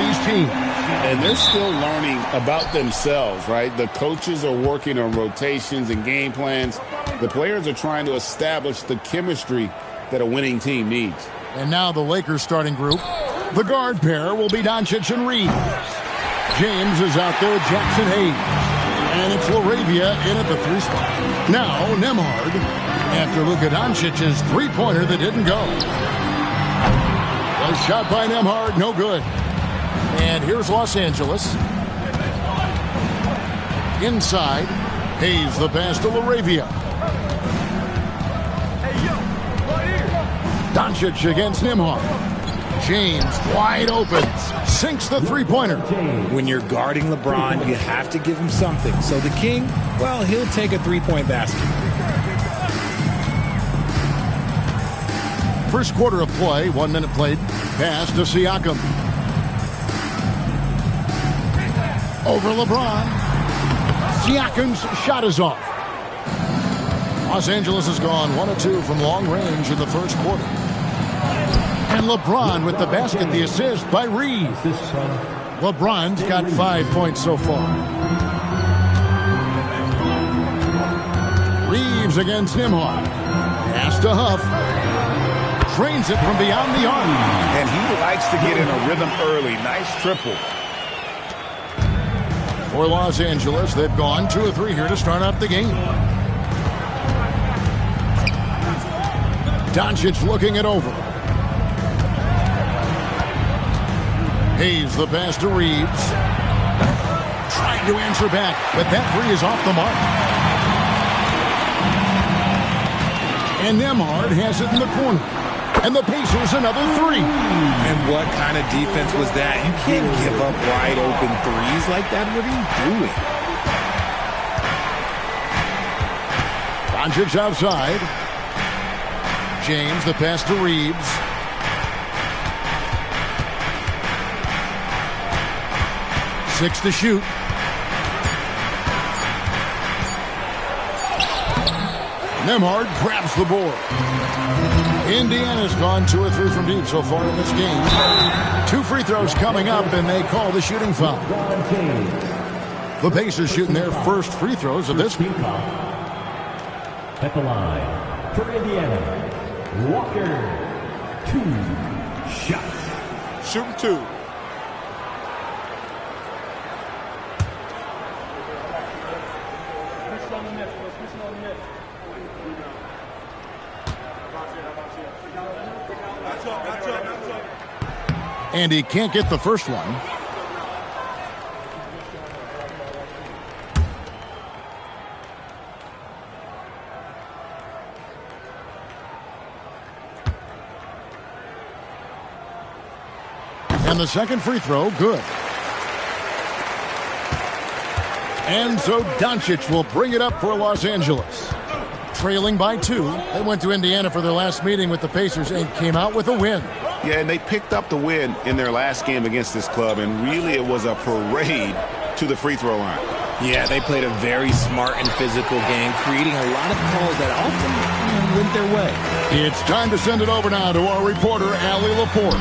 these teams. And they're still learning about themselves, right? The coaches are working on rotations and game plans. The players are trying to establish the chemistry that a winning team needs. And now the Lakers starting group. The guard pair will be Doncic and Reeves. James is out there, Jackson Hayes. And it's LaRavia in at the 3 spot. Now Nembhard after Luka Doncic's three-pointer that didn't go. A shot by Nembhard, no good. And here's Los Angeles. Inside, Hayes the pass to LaRavia. Doncic against Nembhard. James wide open. Sinks the three-pointer. When you're guarding LeBron, you have to give him something. So the King, well, he'll take a three-point basket. First quarter of play, 1 minute played. Pass to Siakam. Over LeBron. Siakam's shot is off. Los Angeles has gone 1 of 2 from long range in the first quarter. And LeBron with the basket, the assist by Reeves. LeBron's got 5 points so far. Reeves against Nembhard. Pass to Huff. Trains it from beyond the arc. And he likes to get in a rhythm early. Nice triple. For Los Angeles, they've gone 2 of 3 here to start out the game. Doncic looking it over. Hayes the pass to Reeves. Trying to answer back, but that three is off the mark. And Nembhard has it in the corner. And the Pacers another 3. And what kind of defense was that? You can't give up wide open threes like that. What are you doing? Doncic outside. James the pass to Reeves. Six to shoot. Nembhard grabs the board. Indiana's gone 2 of 3 from deep so far in this game. 2 free throws coming up, and they call the shooting foul. The Pacers shooting their first free throws of this game. At the line for Indiana, Walker, 2 shots. Shooting 2. And he can't get the first one. And the second free throw, good. And so Doncic will bring it up for Los Angeles. Trailing by 2. They went to Indiana for their last meeting with the Pacers and came out with a win. Yeah, and they picked up the win in their last game against this club, and really it was a parade to the free throw line. Yeah, they played a very smart and physical game, creating a lot of calls that often went their way. It's time to send it over now to our reporter, Allie Laporte.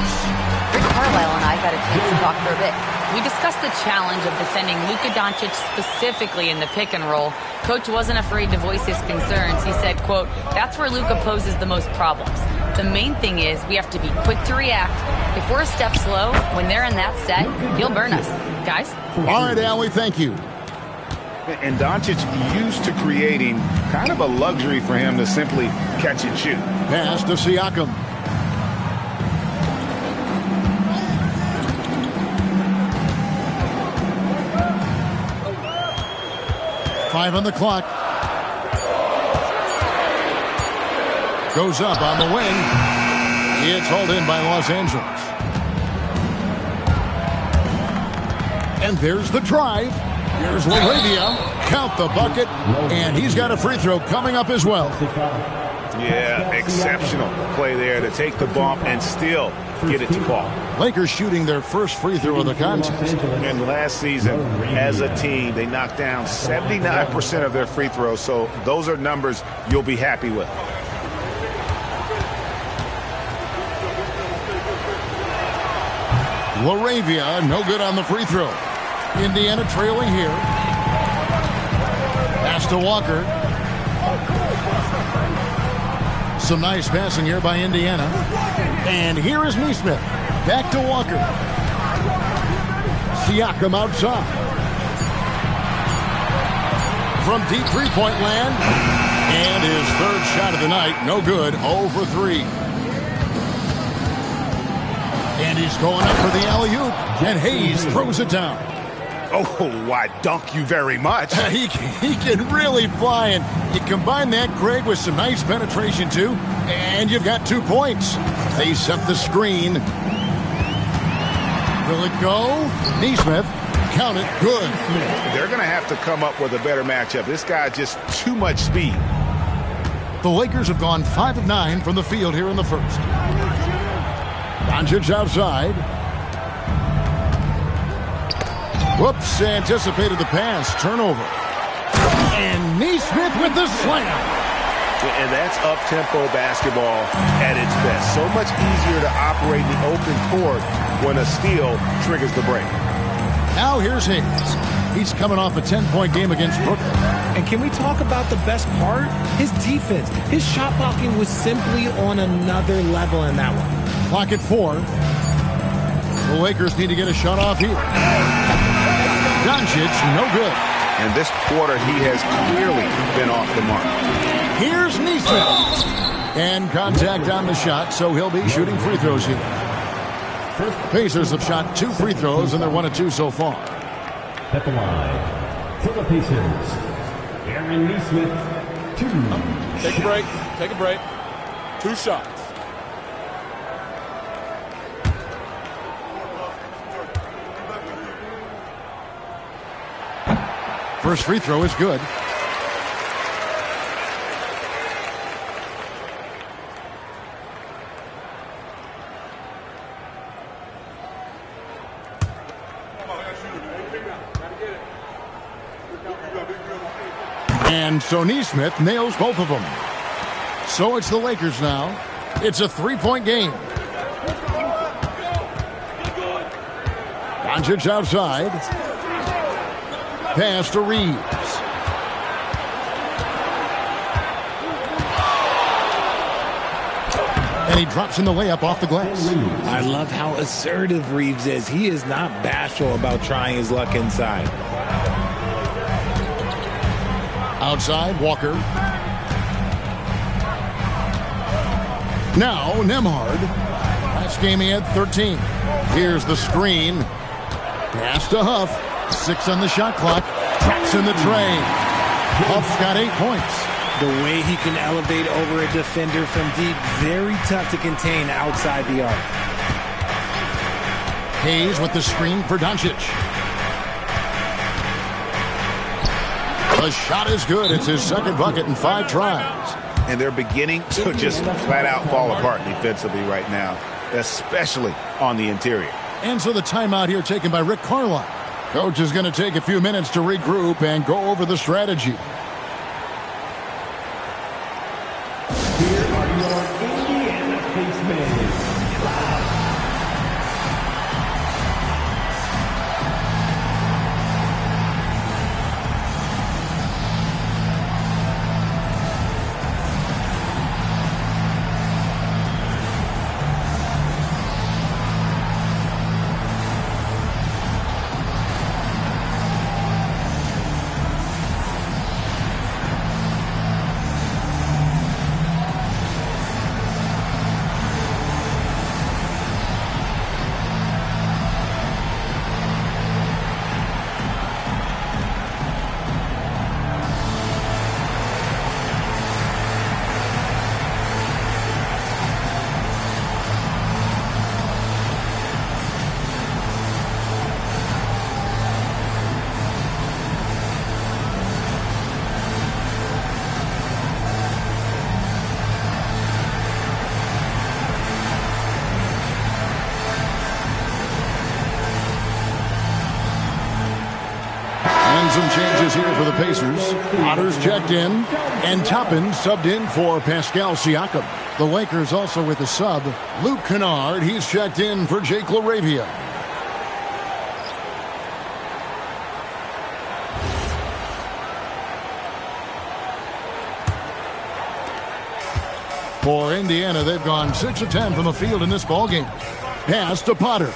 Rick Carlisle and I got a chance to talk for a bit. We discussed the challenge of defending Luka Doncic specifically in the pick and roll. Coach wasn't afraid to voice his concerns. He said, quote, "That's where Luka poses the most problems. The main thing is we have to be quick to react. If we're a step slow, when they're in that set, he'll burn us." Guys? All right, Allie, thank you. And Doncic used to creating kind of a luxury for him to simply catch and shoot. Pass to Siakam. Five on the clock. Goes up on the wing. It's hauled in by Los Angeles. And there's the drive. Here's LaRavia. Count the bucket. And he's got a free throw coming up as well. Yeah, exceptional play there to take the bump and still get it to fall. Lakers shooting their first free throw of the contest. And last season, as a team, they knocked down 79% of their free throws. So those are numbers you'll be happy with. LaRavia, no good on the free throw. Indiana trailing here. Pass to Walker. Some nice passing here by Indiana. And here is Neesmith. Back to Walker. Siakam outside. From deep three-point land. And his third shot of the night. No good. 0 for 3. And he's going up for the alley-oop. And Hayes throws it down. Oh, why, dunk you very much. He can really fly, and you combine that, Craig, with some nice penetration, too, and you've got 2 points. They set the screen. Will it go? Neesmith, count it, good. They're going to have to come up with a better matchup. This guy just too much speed. The Lakers have gone 5 of 9 from the field here in the first. Doncic outside. Whoops, anticipated the pass. Turnover. And Neesmith with the slam. And that's up-tempo basketball at its best. So much easier to operate in the open court when a steal triggers the break. Now here's Hayes. He's coming off a 10-point game against Brooklyn. And can we talk about the best part? His defense. His shot blocking was simply on another level in that one. Clock at 4. The Lakers need to get a shot off here. Doncic, no good. And this quarter, he has clearly been off the mark. Here's Neesmith. And contact on the shot, so he'll be shooting free throws here. Pacers have shot 2 free throws, and they're 1 of 2 so far. At the line, for the Pacers, Aaron Neesmith, 2 Take a break. Take a break. 2 shots. First free throw is good. And so Neesmith nails both of them. So it's the Lakers now. It's a 3-point game. Doncic outside. Pass to Reeves. And he drops in the layup off the glass. I love how assertive Reeves is. He is not bashful about trying his luck inside. Outside, Walker. Now, Nembhard. Last game he had 13. Here's the screen. Pass to Huff. 6 on the shot clock. Traps in the tray. Huff's got 8 points. The way he can elevate over a defender from deep, very tough to contain outside the arc. Hayes with the screen for Doncic. The shot is good. It's his second bucket in 5 tries. And they're beginning to just flat out fall apart defensively right now, especially on the interior. And so the timeout here taken by Rick Carlisle. Coach is going to take a few minutes to regroup and go over the strategy. Here are your Indiana Pacemen. Some changes here for the Pacers. Otter's checked in, and Toppin subbed in for Pascal Siakam. The Lakers also with a sub. Luke Kennard, he's checked in for Jake LaRavia. For Indiana, they've gone 6 of 10 from the field in this ballgame. Pass to Potter.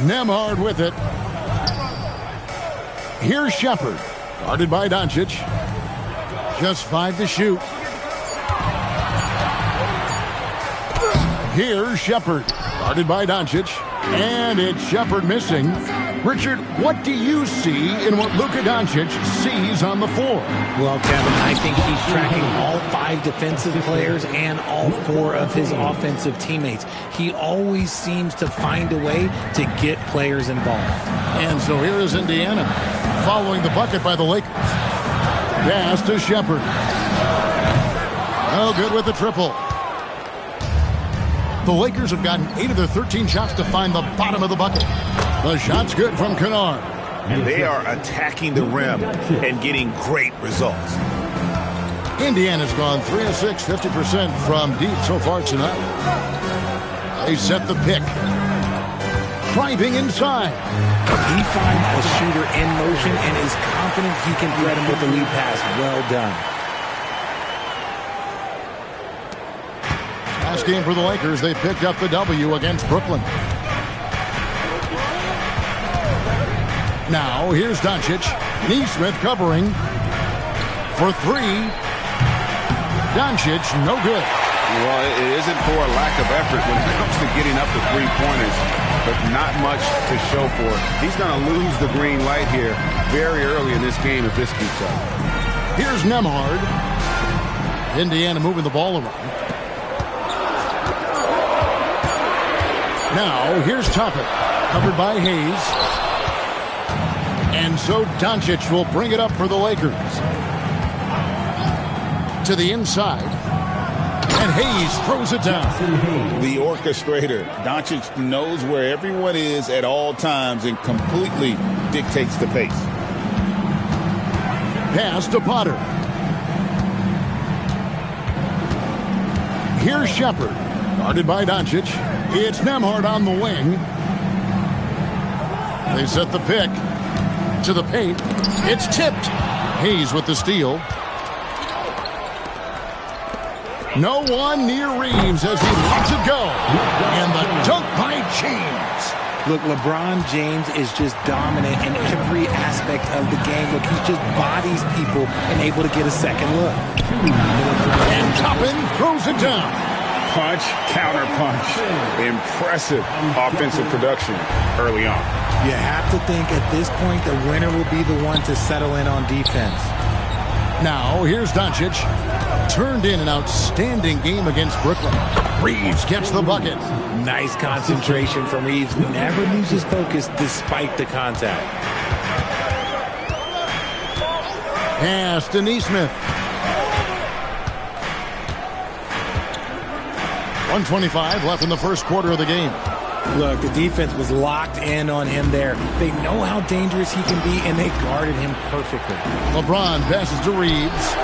Nembhard with it. Here's Shepard. Guarded by Doncic. Just 5 to shoot. Here's Shepard. Guarded by Doncic. And it's Shepard missing. Richard, what do you see in what Luka Doncic sees on the floor? Well, Kevin, I think he's tracking all 5 defensive players and all 4 of his offensive teammates. He always seems to find a way to get players involved. And so here is Indiana following the bucket by the Lakers. Pass to Shepard. Oh, good with the triple. The Lakers have gotten 8 of their 13 shots to find the bottom of the bucket. The shot's good from Kunad. And they are attacking the rim and getting great results. Indiana's gone 3 of 6, 50% from deep so far tonight. They set the pick. Driving inside. He finds a shooter in motion and is confident he can thread him with the lead pass. Well done. Last game for the Lakers, they picked up the W against Brooklyn. Now, here's Doncic. Nesmith covering for 3. Doncic, no good. Well, it isn't for a lack of effort when it comes to getting up to three-pointers, but not much to show for it. He's going to lose the green light here very early in this game if this keeps up. Here's Nembhard. Indiana moving the ball around. Now, here's Toppin, covered by Hayes. And so Doncic will bring it up for the Lakers. To the inside. And Hayes throws it down. The orchestrator. Doncic knows where everyone is at all times and completely dictates the pace. Pass to Potter. Here's Shepard. Guarded by Doncic. It's Nembhard on the wing. They set the pick. To the paint. It's tipped. Hayes with the steal. No one near Reeves as he lets it go. And the dunk by James. Look, LeBron James is just dominant in every aspect of the game. Look, he just bodies people and able to get a second look. And Toppin throws it down. Punch, counter punch. Impressive offensive production early on. You have to think at this point the winner will be the one to settle in on defense. Now, here's Doncic. Turned in an outstanding game against Brooklyn. Reeves gets the bucket. Nice concentration from Reeves. Never loses focus despite the contact. Pass to Nesmith. 1:25 left in the first quarter of the game. Look, the defense was locked in on him there. They know how dangerous he can be, and they guarded him perfectly. LeBron passes to Reeves.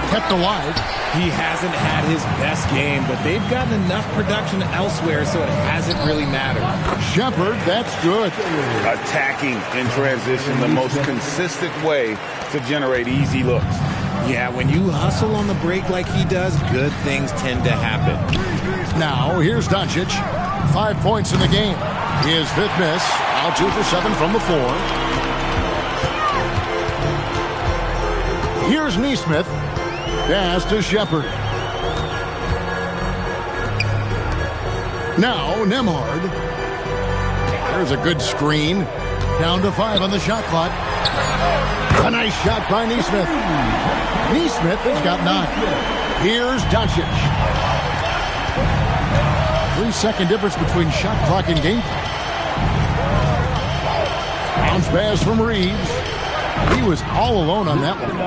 Kept alive. He hasn't had his best game, but they've gotten enough production elsewhere, so it hasn't really mattered. Shepard, that's good. Attacking in transition, the most consistent way to generate easy looks. Yeah, when you hustle on the break like he does, good things tend to happen. Now, here's Doncic. 5 points in the game. His 5th miss. Now 2 for 7 from the floor. Here's Nesmith. Pass to Shepard. Now, Nembhard. There's a good screen. Down to 5 on the shot clock. A nice shot by Nesmith. Nesmith has got 9. Here's Doncic. 3-second difference between shot clock and game clock. Bounce pass from Reeves. He was all alone on that one.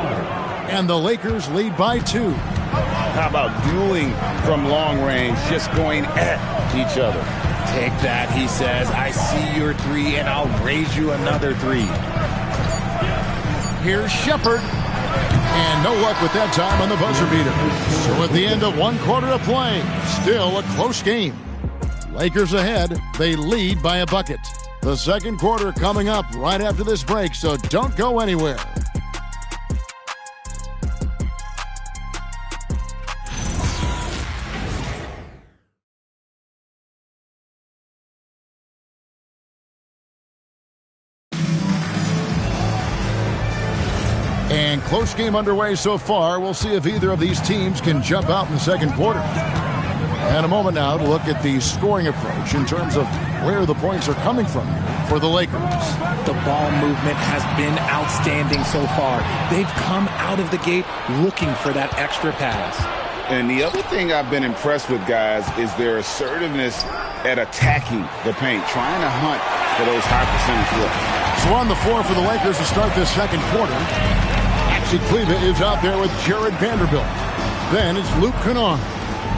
And the Lakers lead by 2. How about dueling from long range, just going at each other? Take that, he says. I see your 3, and I'll raise you another 3. Here's Shepard. And no luck with that time on the buzzer beater. So at the end of 1 quarter of play, still a close game. Lakers ahead. They lead by a bucket. The second quarter coming up right after this break, so don't go anywhere. And close game underway so far. We'll see if either of these teams can jump out in the second quarter. And a moment now to look at the scoring approach in terms of where the points are coming from for the Lakers. The ball movement has been outstanding so far. They've come out of the gate looking for that extra pass. And the other thing I've been impressed with, guys, is their assertiveness at attacking the paint, trying to hunt for those high percentage looks. So on the floor for the Lakers to start this second quarter, Maxi Kleber is out there with Jared Vanderbilt. Then it's Luke Kunad.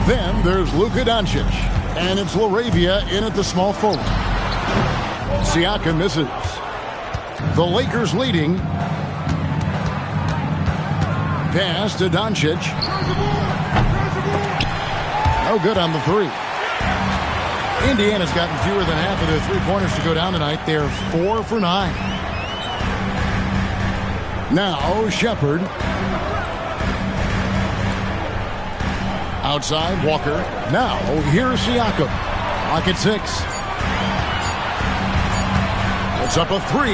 Then there's Luka Doncic. And it's LaRavia in at the small forward. Siakam misses. The Lakers leading. Pass to Doncic. No good on the three. Indiana's gotten fewer than half of their three-pointers to go down tonight. They're 4 for 9. Now Shepard. Outside, Walker. Now here's Siakam. Clock at 6. It's up a 3.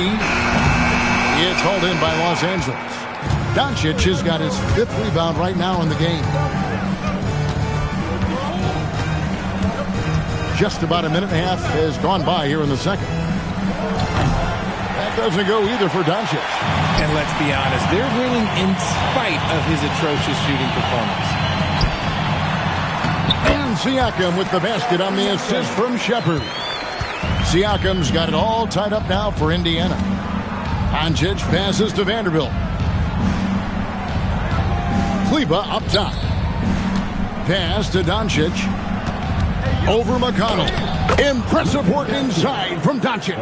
It's hauled in by Los Angeles. Doncic has got his 5th rebound right now in the game. Just about a minute and a half has gone by here in the second. That doesn't go either for Doncic. And let's be honest, they're winning in spite of his atrocious shooting performance. And Siakam with the basket on the assist from Shepard. Siakam's got it all tied up now for Indiana. Doncic passes to Vanderbilt. Kleber up top. Pass to Doncic. Over McConnell. Impressive work inside from Doncic.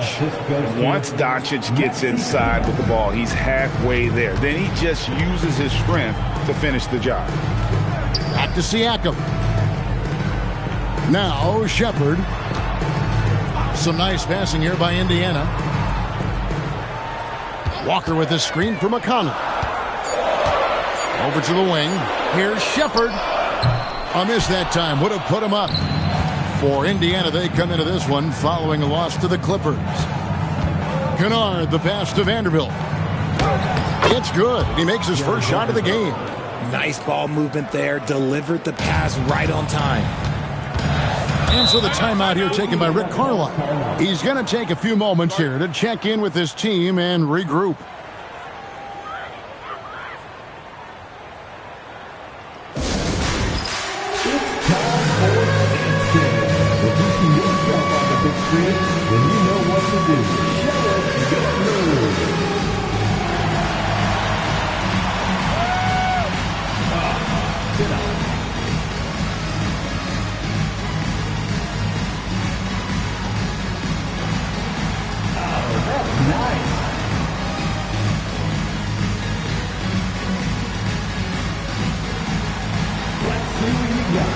Once Doncic gets inside with the ball, he's halfway there. Then he just uses his strength to finish the job. Back to Siakam. Now Shepard. Some nice passing here by Indiana. Walker with a screen for McConnell. Over to the wing. Here's Shepard. A miss that time. Would have put him up. For Indiana, they come into this one following a loss to the Clippers. Kunad, the pass to Vanderbilt. It's good. He makes his first shot of the game. Nice ball movement there. Delivered the pass right on time. And so the timeout here taken by Rick Carlisle. He's going to take a few moments here to check in with his team and regroup. Then you know what to do. Show us your move. Sit up. Oh, that's nice. Let's see what you got.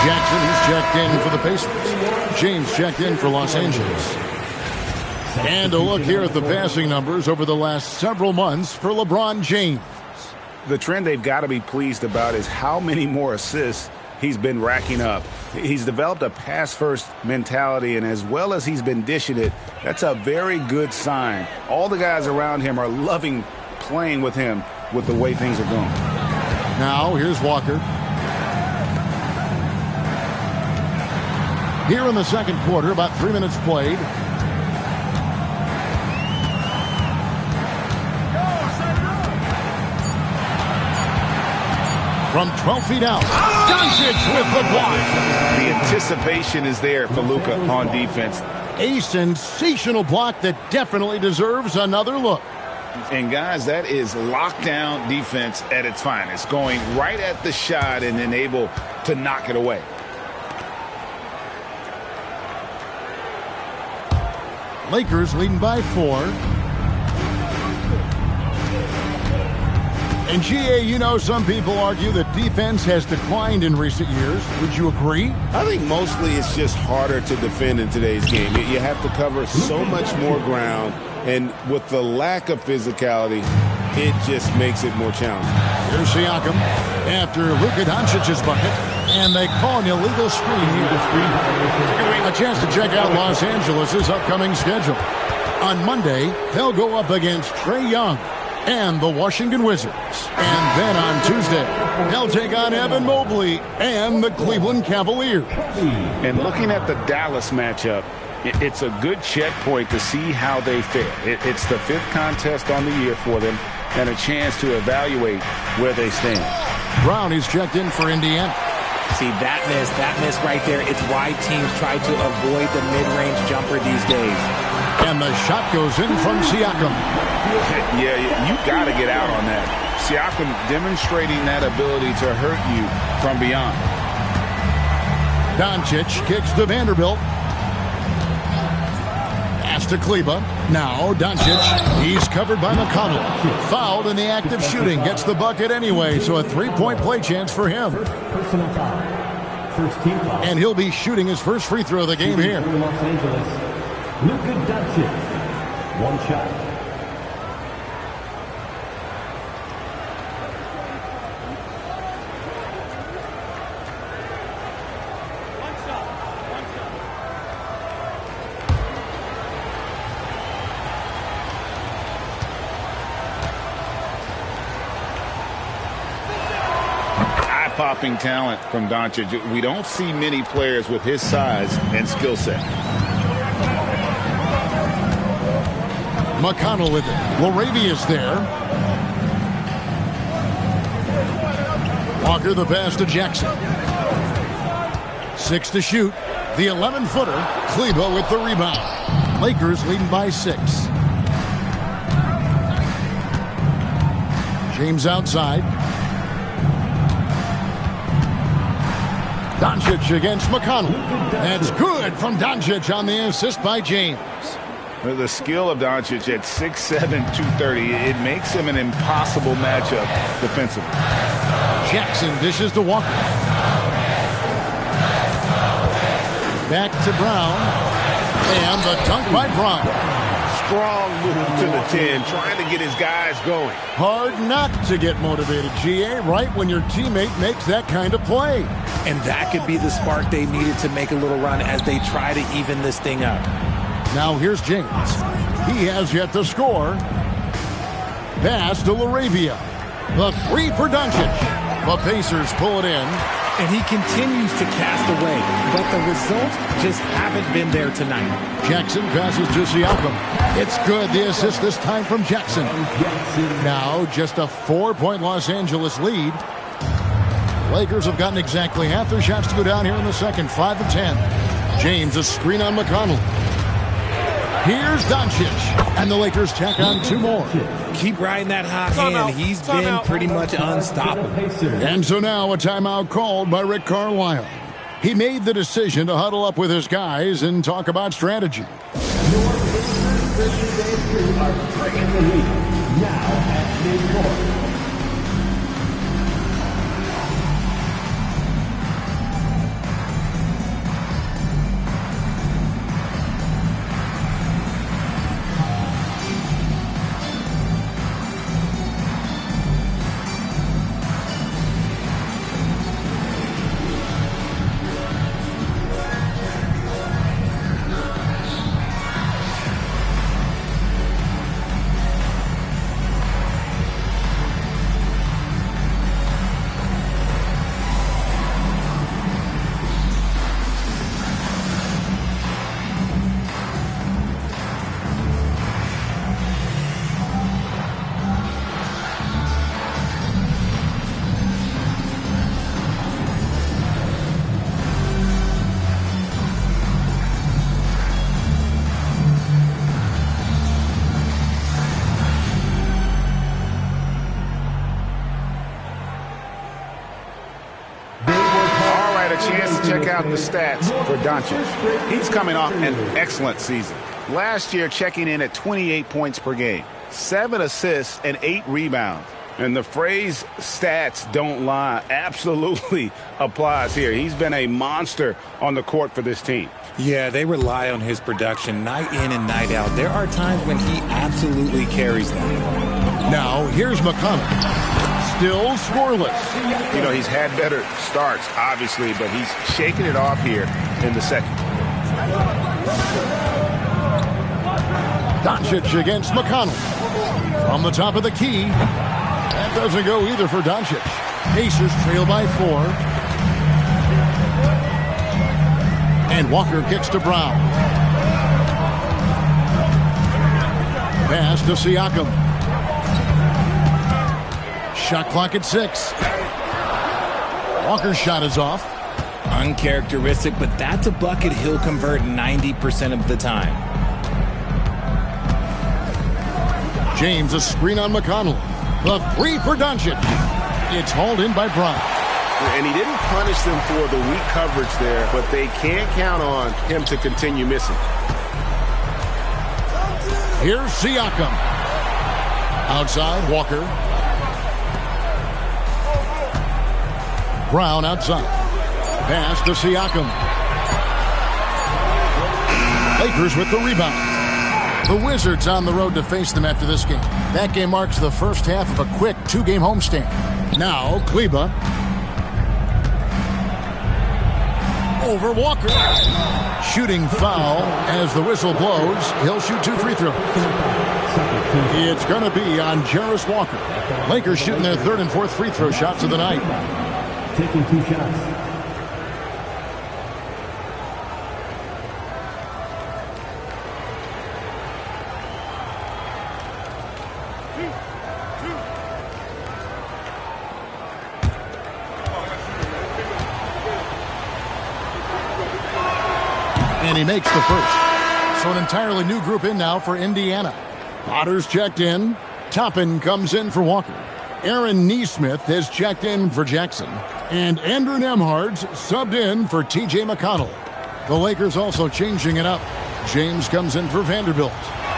Jackson, he's checked in for the Pacers. James checked in for Los Angeles. And a look here at the passing numbers over the last several months for LeBron James. The trend they've got to be pleased about is how many more assists he's been racking up. He's developed a pass-first mentality, and as well as he's been dishing it, that's a very good sign. All the guys around him are loving playing with him with the way things are going. Now, here's Walker. Here in the second quarter, about 3 minutes played. From 12 feet out, Doncic with the block. The anticipation is there for Luka on defense. A sensational block that definitely deserves another look. And, guys, that is lockdown defense at its finest, going right at the shot and then able to knock it away. Lakers leading by 4. And GA, you know, some people argue that defense has declined in recent years. Would you agree? I think mostly it's just harder to defend in today's game. You have to cover so much more ground, and with the lack of physicality, it just makes it more challenging. Here's Siakam after Luka Doncic's bucket, and they call an illegal screen here. A chance to check out Los Angeles' upcoming schedule. On Monday, they'll go up against Trae Young and the Washington Wizards. And then on Tuesday, they'll take on Evan Mobley and the Cleveland Cavaliers. And looking at the Dallas matchup, it's a good checkpoint to see how they fare. It's the 5th contest on the year for them and a chance to evaluate where they stand. Brown is checked in for Indiana. See, that miss right there, it's why teams try to avoid the mid-range jumper these days. And the shot goes in from Siakam. Yeah, you got to get out on that. Siakam demonstrating that ability to hurt you from beyond. Doncic kicks to Vanderbilt. Pass to Kleba. Now Doncic. He's covered by McConnell. Fouled in the act of shooting. Gets the bucket anyway, so a 3-point play chance for him. Personal foul. First team foul. And he'll be shooting his first free throw of the game here. Los Angeles, Luka Doncic. One shot. Popping talent from Doncic. We don't see many players with his size and skill set. McConnell with it. Laravia's there. Walker the pass to Jackson. 6 to shoot. The 11-footer. Kleba with the rebound. Lakers leading by 6. James outside. Doncic against McConnell. That's good from Doncic on the assist by James. The skill of Doncic at 6'7", 230, it makes him an impossible matchup defensively. Jackson dishes to Walker. Back to Brown. And the dunk by Brown. Strong move to the 10, trying to get his guys going. Hard not to get motivated, GA, right when your teammate makes that kind of play. And that could be the spark they needed to make a little run as they try to even this thing up. Now here's James. He has yet to score. Pass to Laravia. The 3 for Doncic. The Pacers pull it in. And he continues to cast away, but the results just haven't been there tonight. Jackson passes to Siakam. It's good. The assist this time from Jackson. Now just a 4-point Los Angeles lead. Lakers have gotten exactly half their shots to go down here in the second. 5 of 10. James, a screen on McConnell. Here's Doncic. And the Lakers tack on 2 more. Keep riding that hot hand. He's been pretty much unstoppable. And so now a timeout called by Rick Carlisle. He made the decision to huddle up with his guys and talk about strategy. Your Pacers are breaking the lead. Now at midcourt. Chance to check out the stats for Doncic. He's coming off an excellent season. Last year, checking in at 28 points per game, 7 assists, and 8 rebounds. And the phrase stats don't lie absolutely applies here. He's been a monster on the court for this team. Yeah, they rely on his production night in and night out. There are times when he absolutely carries them. Now, here's McConnell. Still scoreless. You know, he's had better starts, obviously, but he's shaking it off here in the second. Doncic against McConnell. From the top of the key. That doesn't go either for Doncic. Pacers trail by 4. And Walker kicks to Brown. Pass to Siakam. Shot clock at 6. Walker's shot is off. Uncharacteristic, but that's a bucket he'll convert 90% of the time. James, a screen on McConnell. The 3 for Doncic. It's hauled in by Brown. And he didn't punish them for the weak coverage there, but they can't count on him to continue missing. Here's Siakam. Outside, Walker. Brown outside. Pass to Siakam. Lakers with the rebound. The Wizards on the road to face them after this game. That game marks the first half of a quick 2-game homestand. Now, Kleba. Over Walker. Shooting foul as the whistle blows. He'll shoot 2 free throws. It's going to be on Jarris Walker. Lakers shooting their 3rd and 4th free throw shots of the night. Taking 2 shots. And he makes the first. So an entirely new group in now for Indiana. Potter's checked in. Toppin comes in for Walker. Aaron Nesmith has checked in for Jackson. And Andrew Nembhard's subbed in for T.J. McConnell. The Lakers also changing it up. James comes in for Vanderbilt.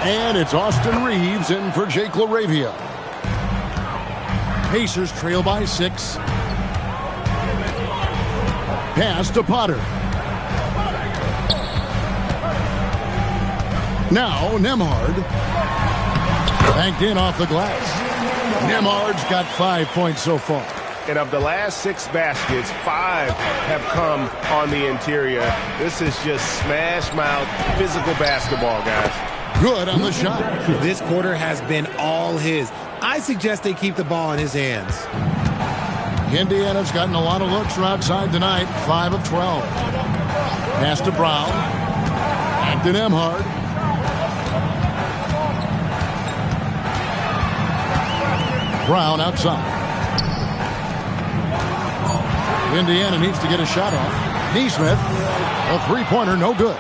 And it's Austin Reeves in for Jake LaRavia. Pacers trail by 6. Pass to Potter. Now, Nembhard. Banked in off the glass. Nembhard's got 5 points so far. And of the last 6 baskets, 5 have come on the interior. This is just smash mouth physical basketball, guys. Good on the shot. This quarter has been all his. I suggest they keep the ball in his hands. Indiana's gotten a lot of looks from outside tonight. 5 of 12. Pass to Brown. Back to Nembhard. Brown outside. Indiana needs to get a shot off. Nesmith, a 3-pointer, no good.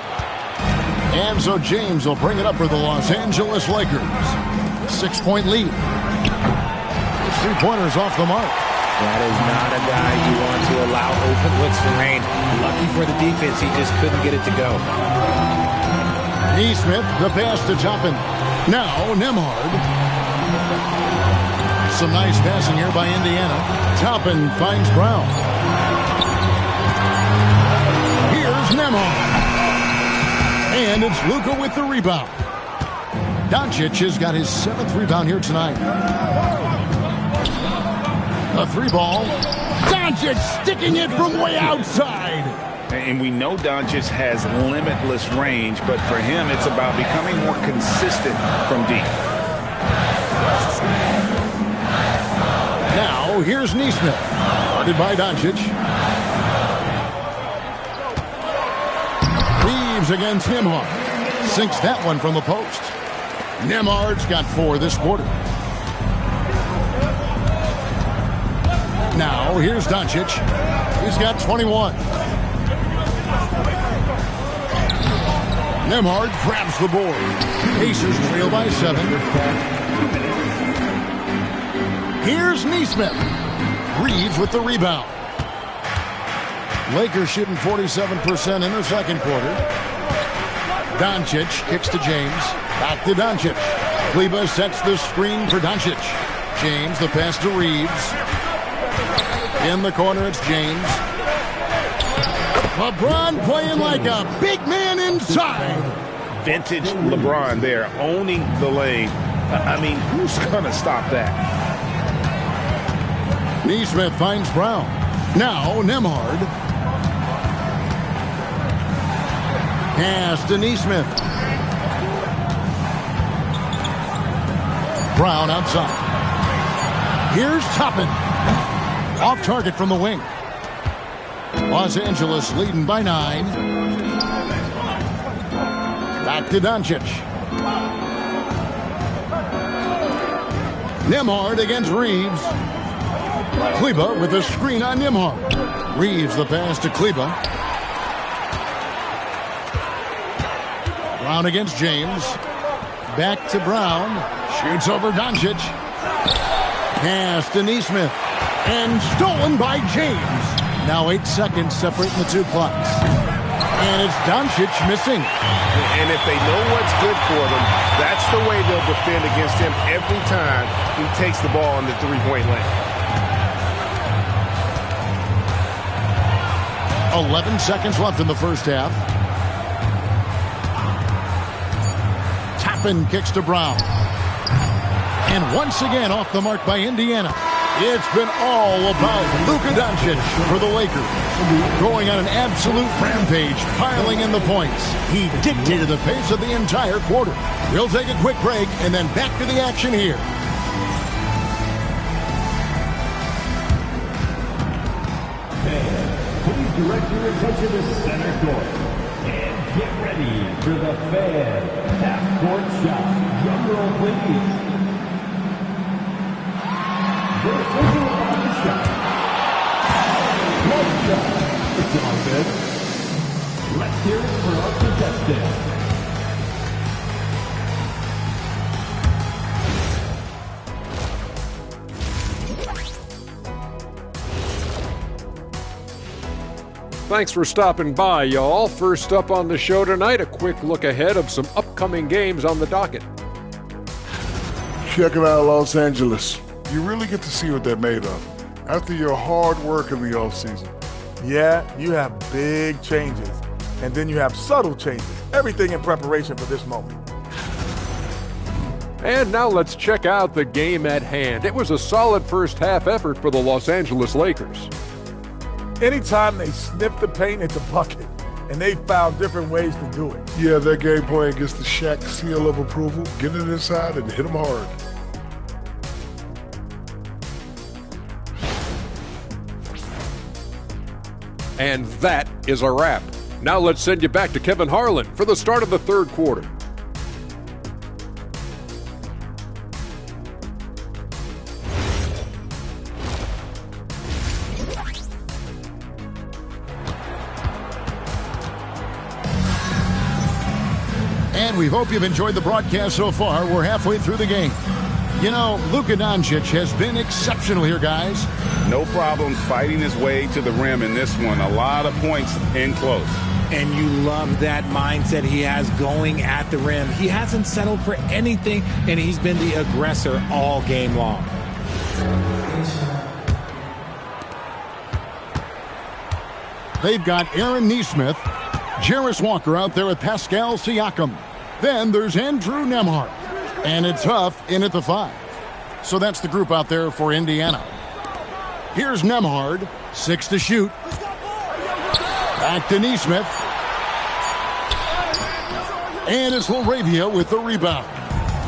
And so James will bring it up for the Los Angeles Lakers. 6-point lead. 3-pointers off the mark. That is not a guy you want to allow open looks for rain. Lucky for the defense, he just couldn't get it to go. Nesmith, the pass to Toppin. Now, Nembhard. Some nice passing here by Indiana. Toppin finds Brown. Here's Nembhard. And it's Luka with the rebound. Doncic has got his 7th rebound here tonight. A 3-ball. Doncic sticking it from way outside. And we know Doncic has limitless range, but for him, it's about becoming more consistent from deep. Now, here's Nesmith. Guarded by Doncic. Reeves against Nembhard. Sinks that one from the post. Nembhard's got 4 this quarter. Now, here's Doncic. He's got 21. Nembhard grabs the board. Pacers trail by 7. Here's Nesmith. Reeves with the rebound. Lakers shooting 47% in the second quarter. Doncic kicks to James. Back to Doncic. Kleber sets the screen for Doncic. James, the pass to Reeves. In the corner, it's James. LeBron playing like a big man inside. Vintage LeBron there, owning the lane. I mean, who's going to stop that? Neesmith finds Brown. Now Nembhard. Pass to Neesmith. Brown outside. Here's Toppin. Off target from the wing. Los Angeles leading by 9. Back to Doncic. Nembhard against Reeves. Kleber with a screen on Nembhard. Reeves the pass to Kleber. Brown against James. Back to Brown. Shoots over Doncic. Pass to Neesmith. And stolen by James. Now 8 seconds separating the two clocks. And it's Doncic missing. And if they know what's good for them, that's the way they'll defend against him every time he takes the ball in the three-point lane. 11 seconds left in the first half. Toppin kicks to Brown. And once again off the mark by Indiana. It's been all about Luka Doncic for the Lakers. Going on an absolute rampage, piling in the points. He dictated the pace of the entire quarter. We'll take a quick break and then back to the action here. Please direct your attention to center court. And get ready for the Fan half-court shot. Drum roll, please. The official on the shot. One shot. It's all good. Let's hear it for our contestant. Thanks for stopping by, y'all. First up on the show tonight, a quick look ahead of some upcoming games on the docket. Check it out, Los Angeles. You really get to see what they're made of after your hard work in the offseason. Yeah, you have big changes, and then you have subtle changes. Everything in preparation for this moment. And now let's check out the game at hand. It was a solid first half effort for the Los Angeles Lakers. Anytime they sniff the paint, it's a bucket, and they found different ways to do it. Yeah, their game plan gets the Shaq seal of approval. Get it inside and hit them hard. And that is a wrap. Now let's send you back to Kevin Harlan for the start of the third quarter. And we hope you've enjoyed the broadcast so far. We're halfway through the game. You know, Luka Doncic has been exceptional here, guys. No problems fighting his way to the rim in this one. A lot of points in close. And you love that mindset he has going at the rim. He hasn't settled for anything, and he's been the aggressor all game long. They've got Aaron Neesmith, Jarris Walker out there with Pascal Siakam. Then there's Andrew Nembhard. And it's Huff in at the 5. So that's the group out there for Indiana. Here's Nembhard, 6 to shoot. Back to Neesmith. And it's LaRavia with the rebound.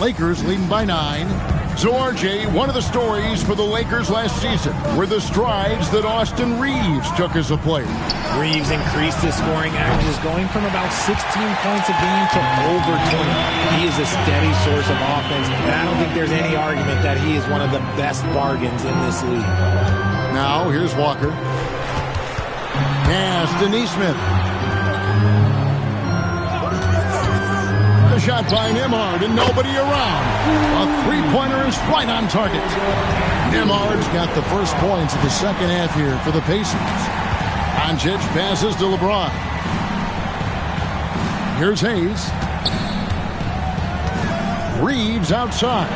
Lakers leading by 9. So, RJ, one of the stories for the Lakers last season were the strides that Austin Reeves took as a player. Reeves increased his scoring averages, going from about 16 points a game to over 20. He is a steady source of offense, and I don't think there's any argument that he is one of the best bargains in this league. Now, here's Walker. Pass to Neesmith. A shot by Nembhard and nobody around. A three-pointer is right on target. Nembhard's got the first points of the second half here for the Pacers. Doncic passes to LeBron. Here's Hayes. Reeves outside.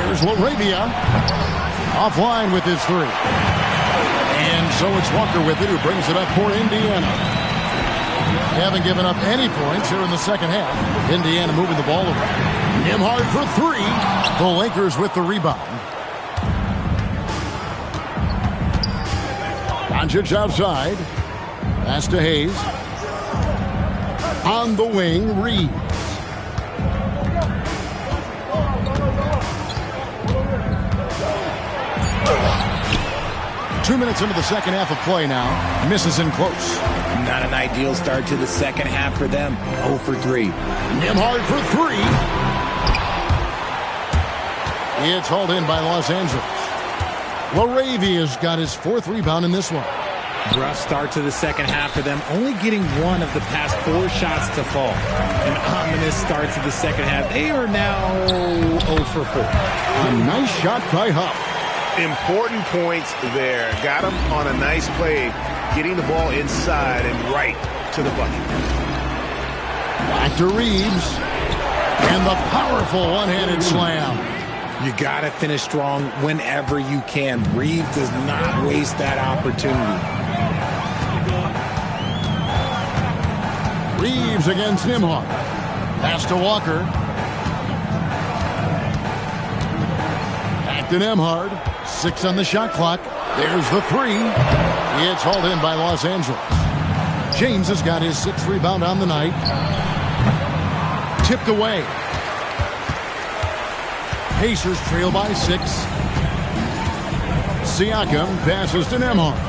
Here's Laravia. Offline with his three. And so it's Walker with it, who brings it up for Indiana. They haven't given up any points here in the second half. Indiana moving the ball around. Nembhard for three. The Lakers with the rebound. Doncic outside. Pass to Hayes. On the wing, Reeves. 2 minutes into the second half of play now. Misses in close. Not an ideal start to the second half for them. 0 for 3. Nembhard for three. It's hauled in by Los Angeles. Laravia's got his fourth rebound in this one. Rough start to the second half for them, only getting one of the past 4 shots to fall. An ominous start to the second half. They are now 0 for 4. A nice shot by Huff. Important points there. Got him on a nice play, getting the ball inside and right to the bucket. Back to Reeves. And the powerful one-handed slam. You got to finish strong whenever you can. Reeves does not waste that opportunity. Reeves against Nembhard. Pass to Walker. Back to Nembhard. 6 on the shot clock. There's the three. It's hauled in by Los Angeles. James has got his 6th rebound on the night. Tipped away. Pacers trail by 6. Siakam passes to Nembhard.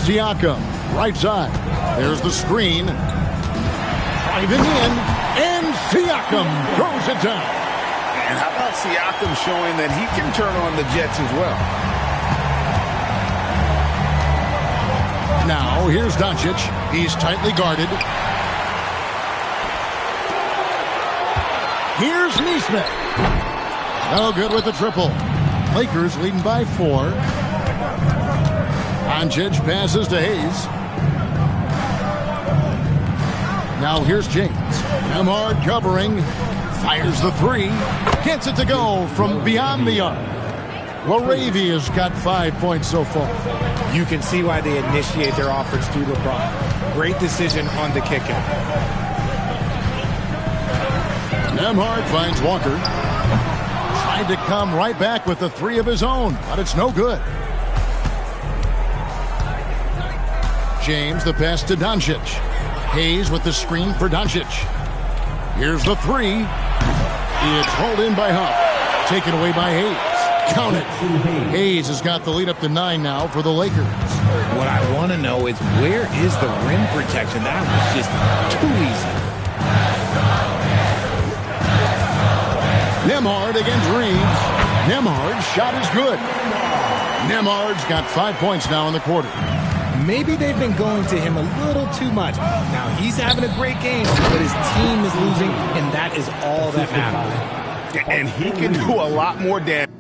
Siakam, right side. There's the screen. Driving in, and Siakam throws it down. And how about Siakam showing that he can turn on the Jets as well? Now, here's Doncic. He's tightly guarded. Here's Nesmith. No good with the triple. Lakers leading by 4. Doncic passes to Hayes. Now here's James. Nembhard covering. Fires the three. Gets it to go from beyond the arc. Laravia's got 5 points so far. You can see why they initiate their offense through LeBron. Great decision on the kick-out. Nembhard finds Walker. Tried to come right back with the 3 of his own, but it's no good. James, the pass to Doncic. Hayes with the screen for Doncic. Here's the 3. It's hauled in by Huff. Taken away by Hayes. Count it. Hayes has got the lead up to 9 now for the Lakers. What I want to know is, where is the rim protection? That was just too easy. Nembhard against Reeves. Nembhard's shot is good. Nembhard's got 5 points now in the quarter. Maybe they've been going to him a little too much. Now, he's having a great game, but his team is losing, and that is all that matters. And he can do a lot more damage.